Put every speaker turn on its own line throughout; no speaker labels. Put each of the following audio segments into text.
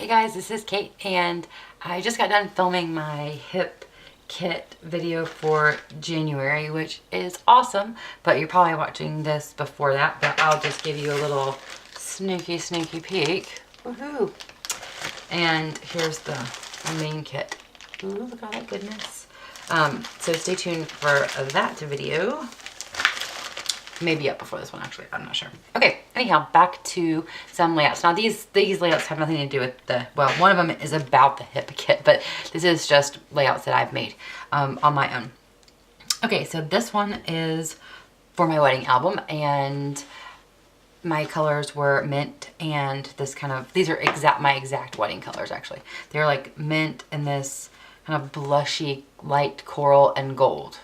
Hey guys, this is Kate and I just got done filming my hip kit video for January, which is awesome, but you're probably watching this before that, but I'll just give you a little sneaky peek. Woohoo! And here's my main kit. Ooh, look at all that goodness. So stay tuned for that video. Maybe up before this one, actually. I'm not sure. Okay, anyhow, back to some layouts. Now, these layouts have nothing to do with well, one of them is about the hip kit, but this is just layouts that I've made on my own. Okay, so this one is for my wedding album, and my colors were mint and this kind of, these are my exact wedding colors, actually. They're like mint and this kind of blushy light coral and gold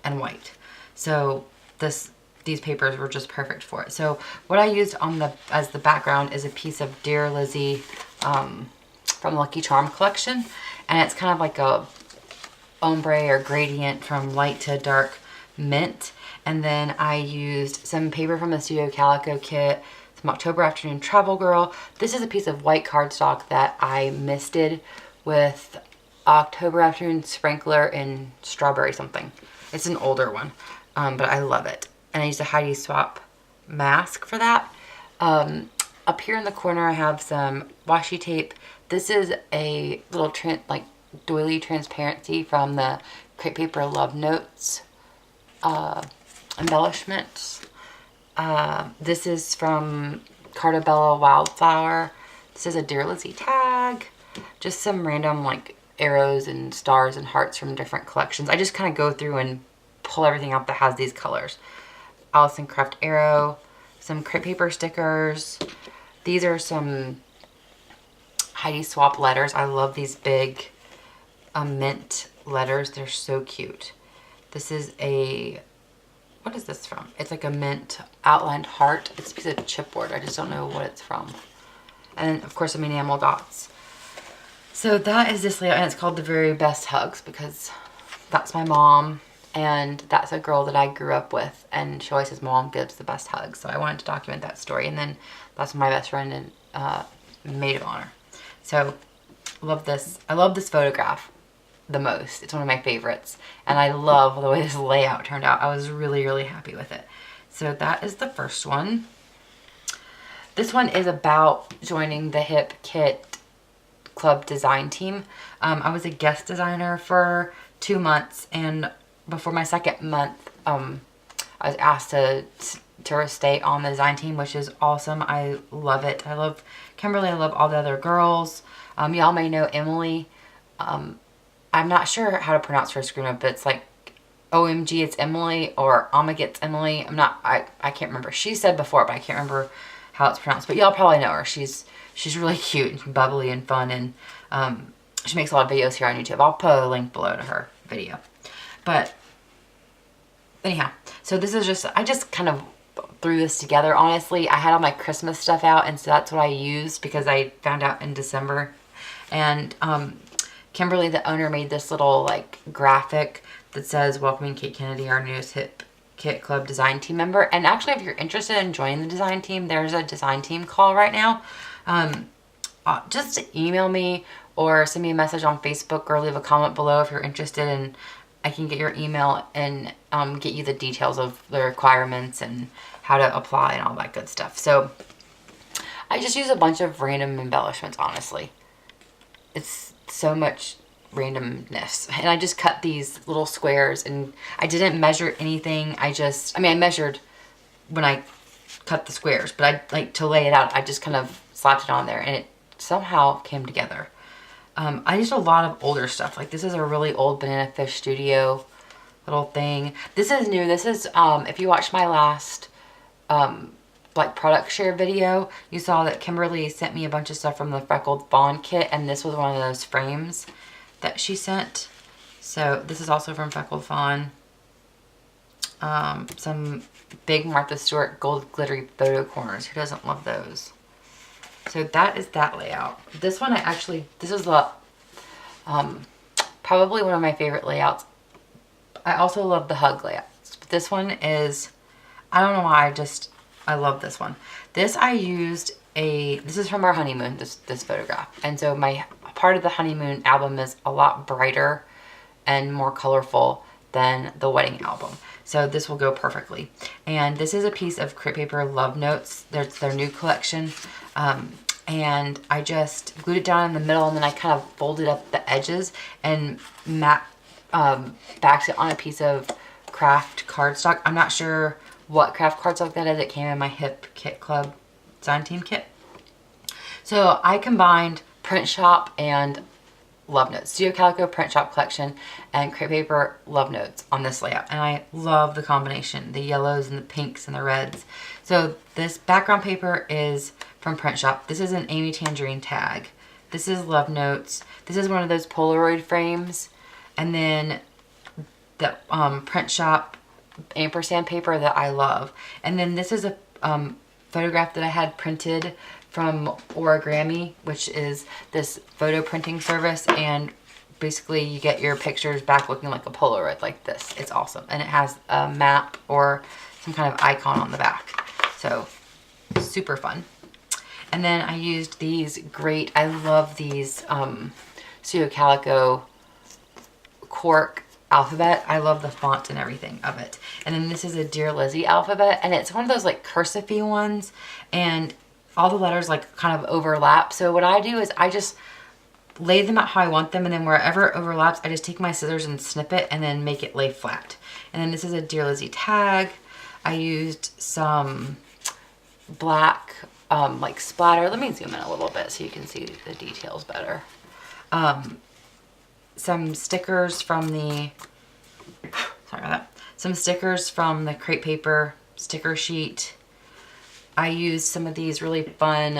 and white. So these papers were just perfect for it. So what I used as the background is a piece of Dear Lizzie from Lucky Charm collection, and it's kind of like a ombre or gradient from light to dark mint. And then I used some paper from the Studio Calico kit, some October Afternoon Travel Girl. This is a piece of white cardstock that I misted with October Afternoon Sprinkler in Strawberry something. It's an older one, but I love it. And I used a Heidi Swapp mask for that. Up here in the corner I have some washi tape. This is a little doily transparency from the Crepe Paper Love Notes embellishments. This is from Carta Bella Wildflower. This is a Dear Lizzie tag. Just some random like arrows and stars and hearts from different collections. I just kind of go through and pull everything out that has these colors. Allison Craft Arrow, some Crepe Paper stickers. These are some Heidi Swapp letters. I love these big mint letters. They're so cute. This is what is this from? It's like a mint outlined heart. It's a piece of chipboard. I just don't know what it's from. And of course some enamel dots. So that is this layout, and it's called The Very Best Hugs because that's my mom. And that's a girl that I grew up with, and she always says mom gives the best hugs. So I wanted to document that story, and then that's my best friend and maid of honor. So love this. I love this photograph the most. It's one of my favorites, and I love the way this layout turned out. I was really happy with it. So that is the first one. This one is about joining the Hip Kit Club design team. I was a guest designer for 2 months, and before my second month, I was asked to stay on the design team, which is awesome. I love it. I love Kimberly. I love all the other girls. Y'all may know Emily. I'm not sure how to pronounce her screen up, but it's like OMG, it's Emily, or Omega, Emily. I can't remember. She said before, but I can't remember how it's pronounced. But y'all probably know her. She's really cute and bubbly and fun, and she makes a lot of videos here on YouTube. I'll put a link below to her video. But anyhow, so this is I just kind of threw this together, honestly. I had all my Christmas stuff out, and so that's what I used because I found out in December. And Kimberly, the owner, made this little like graphic that says, welcoming Kate Kennedy, our newest Hip Kit Club design team member. And actually, if you're interested in joining the design team, there's a design team call right now. Just email me or send me a message on Facebook or leave a comment below if you're interested, and I can get your email and get you the details of the requirements and how to apply and all that good stuff. So I just use a bunch of random embellishments, honestly. It's so much randomness. And I just cut these little squares, and I didn't measure anything. I measured when I cut the squares, but to lay it out, I just kind of slapped it on there, and it somehow came together. I used a lot of older stuff. Like this is a really old Banana Fish Studio little thing. This is new. This is, if you watched my last, like product share video, you saw that Kimberly sent me a bunch of stuff from the Freckled Fawn kit, and this was one of those frames that she sent. So this is also from Freckled Fawn. Some big Martha Stewart gold glittery photo corners. Who doesn't love those? So that is that layout. This one this is the, probably one of my favorite layouts. I also love the hug layouts. But this one is, I don't know why, I love this one. This I used this is from our honeymoon, this photograph. And so my part of the honeymoon album is a lot brighter and more colorful than the wedding album. So this will go perfectly. And this is a piece of Crate Paper Love Notes. There's their new collection. And I just glued it down in the middle, and then I kind of folded up the edges and backed it on a piece of craft cardstock. I'm not sure what craft cardstock that is. It came in my Hip Kit Club design team kit. So I combined Print Shop and Love Notes, Studio Calico Print Shop collection and Crate Paper Love Notes on this layout. And I love the combination, the yellows and the pinks and the reds. So this background paper is from Print Shop. This is an Amy Tangerine tag. This is Love Notes. This is one of those Polaroid frames. And then the Print Shop ampersand paper that I love. And then this is a photograph that I had printed from Origami, which is this photo printing service, and basically you get your pictures back looking like a Polaroid like this. It's awesome, and it has a map or some kind of icon on the back, so super fun. And then I used these great, I love these Studio Calico cork alphabet. I love the font and everything of it. And then this is a Dear Lizzy alphabet, and it's one of those like cursive-y ones, and all the letters like kind of overlap. So what I do is I just lay them out how I want them, and then wherever it overlaps, I just take my scissors and snip it and then make it lay flat. And then this is a Dear Lizzy tag. I used some black like splatter. Let me zoom in a little bit so you can see the details better. Some stickers from the, sorry about that. Some stickers from the Crate Paper sticker sheet. I used some of these really fun,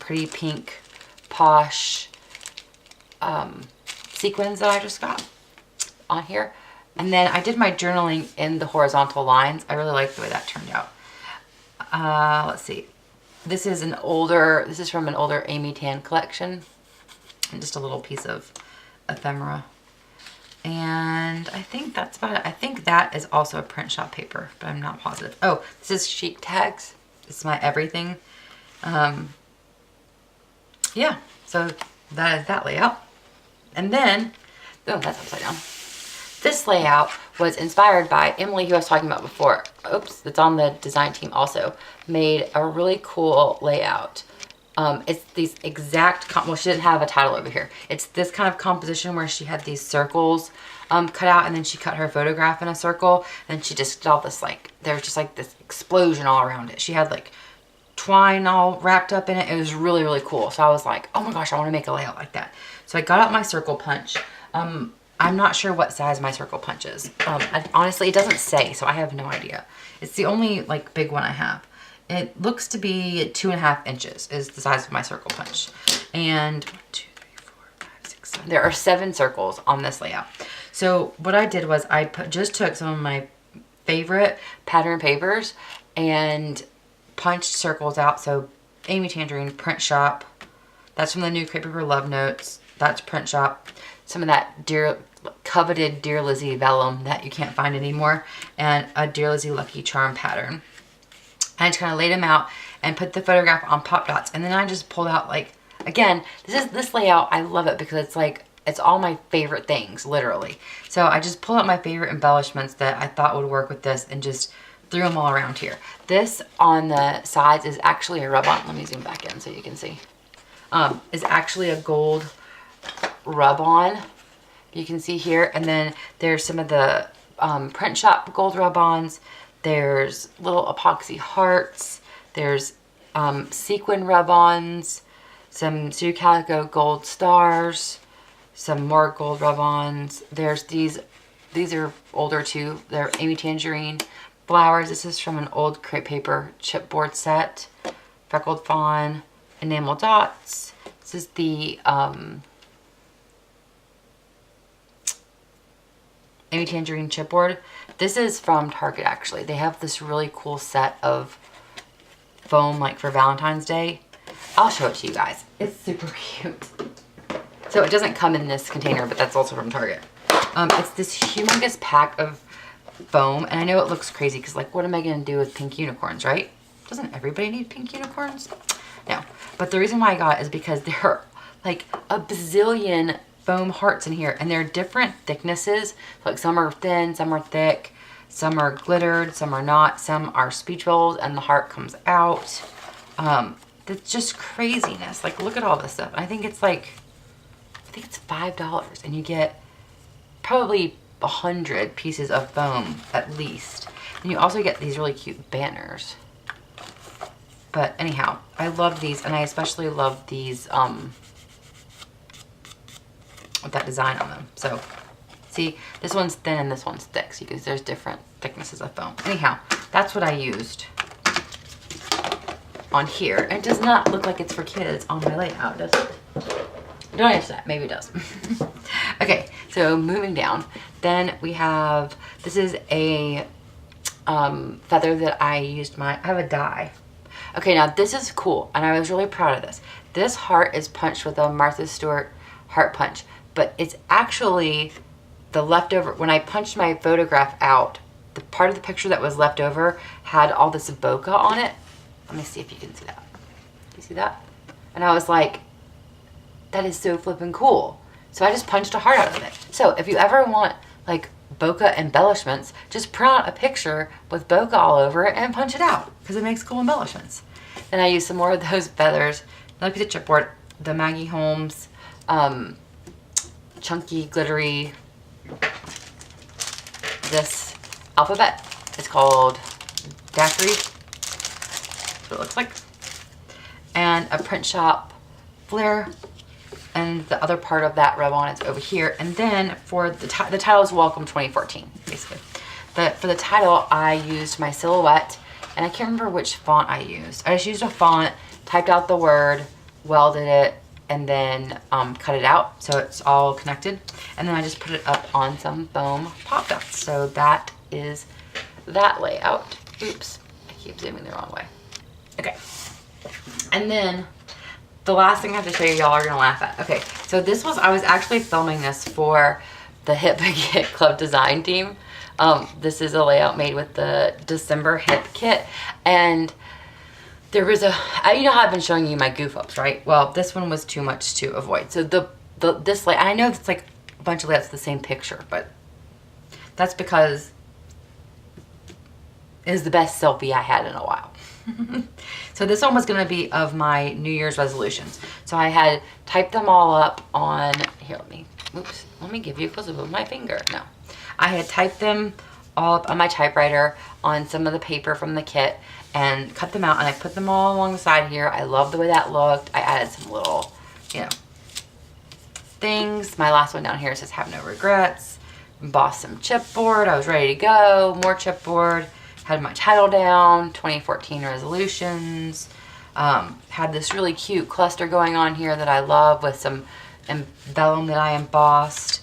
pretty pink, posh sequins that I just got on here. And then I did my journaling in the horizontal lines. I really like the way that turned out. Let's see. This is from an older Amy Tan collection. And just a little piece of ephemera. And I think that's about it. I think that is also a Print Shop paper, but I'm not positive. Oh, this is sheet tags. It's my everything. Yeah, so that is that layout. And then, oh, that's upside down. This layout was inspired by Emily, who I was talking about before. Oops, that's on the design team also. Made a really cool layout. It's these exact, well, she didn't have a title over here. It's this kind of composition where she had these circles cut out, and then she cut her photograph in a circle, and she just did all this, like, there was just like this explosion all around it. She had like twine all wrapped up in it. It was really, really cool. So I was like, oh my gosh, I want to make a layout like that. So I got out my circle punch. I'm not sure what size my circle punch is. Honestly, it doesn't say, so I have no idea. It's the only like big one I have. It looks to be 2.5 inches is the size of my circle punch. And 1, 2, 3, 4, 5, 6, 7. There are 7 circles on this layout. So what I did was I just took some of my favorite pattern papers and punched circles out. So Amy Tangerine, Print Shop. That's from the new Crate Paper Love Notes. That's Print Shop. Some of that coveted Dear Lizzy vellum that you can't find anymore. And a Dear Lizzy Lucky Charm pattern. I just kind of laid them out and put the photograph on pop dots. And then I just pulled out, like, again, this layout, I love it because it's like, it's all my favorite things, literally. So I just pulled out my favorite embellishments that I thought would work with this and just threw them all around here. This on the sides is actually a rub-on. Let me zoom back in so you can see. Is actually a gold rub-on. You can see here. And then there's some of the Print Shop gold rub-ons. There's little epoxy hearts. There's sequin rub-ons. Some Studio Calico gold stars. Some more gold rub-ons. There's these are older too. They're Amy Tangerine flowers. This is from an old Crate Paper chipboard set. Freckled fawn, enamel dots. This is the Amy Tangerine chipboard. This is from Target actually. They have this really cool set of foam like for Valentine's Day. I'll show it to you guys. It's super cute. So it doesn't come in this container, but that's also from Target. It's this humongous pack of foam, and I know it looks crazy because, like, what am I going to do with pink unicorns, right? Doesn't everybody need pink unicorns? No. But the reason why I got it is because there are like a bazillion foam hearts in here, and they're different thicknesses. Like some are thin, some are thick, some are glittered, some are not, some are speech bubbles, and the heart comes out. That's just craziness. Like, look at all this stuff. I think it's like, I think it's $5, and you get probably 100 pieces of foam at least. And you also get these really cute banners. But anyhow, I love these, and I especially love these with that design on them. So see, this one's thin and this one's thick, so there's different thicknesses of foam. Anyhow, that's what I used on here. It does not look like it's for kids on my layout, does it? Don't answer that. Maybe it does. Okay, so moving down. Then we have, this is a feather that I used I have a die. Okay, now this is cool, and I was really proud of this. This heart is punched with a Martha Stewart heart punch, but it's actually the leftover. When I punched my photograph out, the part of the picture that was left over had all this bokeh on it. Let me see if you can see that. You see that? And I was like, that is so flippin' cool. So I just punched a heart out of it. So if you ever want like bokeh embellishments, just print out a picture with bokeh all over it and punch it out, because it makes cool embellishments. Then I used some more of those feathers. Another piece of chipboard, the Maggie Holmes chunky glittery, this alphabet. It's called Daiquiri. That's what it looks like. And a print shop flare. And the other part of that rub-on is over here. And then for the title is Welcome 2014, basically. For the title, I used my Silhouette, and I can't remember which font I used. I just used a font, typed out the word, welded it, and then cut it out so it's all connected. And then I just put it up on some foam pop dots. So that is that layout. Oops, I keep zooming the wrong way. Okay, and then the last thing I have to show you, y'all are gonna laugh at. Okay, so I was actually filming this for the Hip Kit Club design team. This is a layout made with the December Hip Kit, and there was you know how I've been showing you my goof ups, right? Well, this one was too much to avoid. So this layout, I know it's like a bunch of layouts the same picture, but that's because it is the best selfie I had in a while. So this one was going to be of my New Year's resolutions. So I had typed them all up on, here, let me give you a close-up of my finger. No. I had typed them all up on my typewriter on some of the paper from the kit and cut them out, and I put them all along the side here. I love the way that looked. I added some little, you know, things. My last one down here says have no regrets. Embossed some chipboard. I was ready to go. More chipboard. Had my title down, 2014 resolutions. Had this really cute cluster going on here that I love with some vellum that I embossed.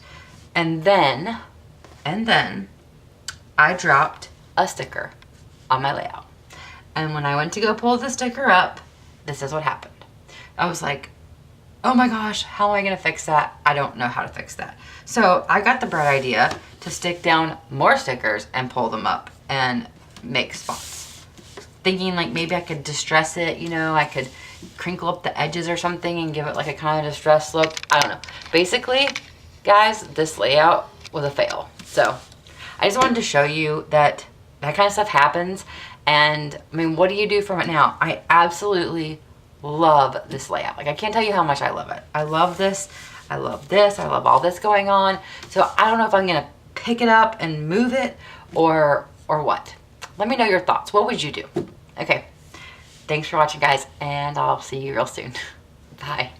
And then I dropped a sticker on my layout. And when I went to go pull the sticker up, this is what happened. I was like, oh my gosh, how am I gonna fix that? I don't know how to fix that. So I got the bright idea to stick down more stickers and pull them up and make spots. Thinking like maybe I could distress it, you know, I could crinkle up the edges or something and give it like a kind of distressed look. I don't know. Basically, guys, this layout was a fail. So I just wanted to show you that that kind of stuff happens. And I mean, what do you do from it now? I absolutely love this layout. Like, I can't tell you how much I love it. I love this. I love this. I love all this going on. So I don't know if I'm gonna pick it up and move it or what. Let me know your thoughts. What would you do? Okay. Thanks for watching, guys, and I'll see you real soon. Bye.